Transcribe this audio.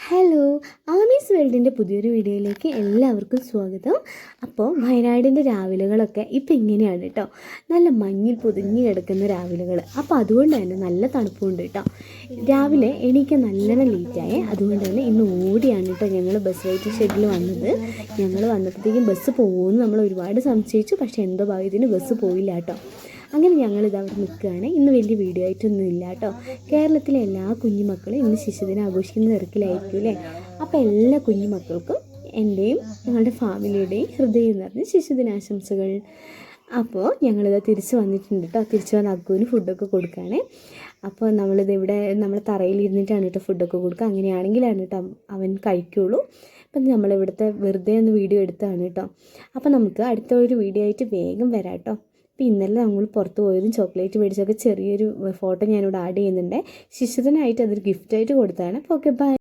Hello, Ami's വേൾഡിൻ്റെ പുതിയൊരു വീഡിയോയിലേക്ക് എല്ലാവർക്കും സ്വാഗതം. അപ്പോൾ വയനാടിൻ്റെ രാവിലകളൊക്കെ ഇപ്പം ഇങ്ങനെയാണ് കേട്ടോ. നല്ല മഞ്ഞിൽ പൊതിഞ്ഞ് കിടക്കുന്ന രാവിലകൾ. അപ്പോൾ അതുകൊണ്ട് തന്നെ നല്ല തണുപ്പുണ്ട് കേട്ടോ. രാവിലെ എണീക്കാൻ നല്ലോണം ലേറ്റായേ. അതുകൊണ്ട് തന്നെ ഇന്ന് ഓടിയാണ് കേട്ടോ ഞങ്ങൾ ബസ് വെയിറ്റിംഗ് ഷെഡിൽ വന്നത്. ഞങ്ങൾ വന്നപ്പോഴത്തേക്കും ബസ് പോകുമെന്ന് നമ്മൾ ഒരുപാട് സംശയിച്ചു. പക്ഷേ എന്തോ ഭാഗ്യത്തിന് ബസ് പോയില്ല കേട്ടോ. അങ്ങനെ ഞങ്ങളിത് അവിടെ നിൽക്കുകയാണ്. ഇന്ന് വലിയ വീഡിയോ ആയിട്ടൊന്നും ഇല്ല കേട്ടോ. കേരളത്തിലെ എല്ലാ കുഞ്ഞുമക്കളും ഇന്ന് ശിശുദിനം ആഘോഷിക്കുന്ന തിരക്കിലായിരിക്കും അല്ലേ. അപ്പോൾ എല്ലാ കുഞ്ഞുമക്കൾക്കും എൻ്റെയും ഞങ്ങളുടെ ഫാമിലിയുടെയും ഹൃദയം നിറഞ്ഞ ശിശുദിനാശംസകൾ. അപ്പോൾ ഞങ്ങളിത് തിരിച്ച് വന്നിട്ടുണ്ട് കേട്ടോ. തിരിച്ച് വന്ന് അഗ്ഗുവിന് ഫുഡൊക്കെ കൊടുക്കുകയാണ്. അപ്പോൾ ഇവിടെ നമ്മൾ തറയിലിരുന്നിട്ടാണ് കേട്ടോ ഫുഡൊക്കെ കൊടുക്കുക. അങ്ങനെയാണെങ്കിലാണ് കേട്ടോ അവൻ കഴിക്കുകയുള്ളൂ. അപ്പം നമ്മളിവിടുത്തെ വെറുതെ ഒന്ന് വീഡിയോ എടുത്തതാണ് കേട്ടോ. അപ്പോൾ നമുക്ക് അടുത്ത ഒരു വീഡിയോ ആയിട്ട് വേഗം വരാം കേട്ടോ. അപ്പോൾ ഇന്നലെ നമ്മൾ പുറത്ത് പോയതും ചോക്ലേറ്റ് മേടിച്ചൊക്കെ ചെറിയൊരു ഫോട്ടോ ഞാനിവിടെ ആഡ് ചെയ്യുന്നുണ്ട്. ശിശുദിനായിട്ട് അതൊരു ഗിഫ്റ്റായിട്ട് കൊടുത്തതാണ്. അപ്പോൾ ഓക്കെ, ബൈ.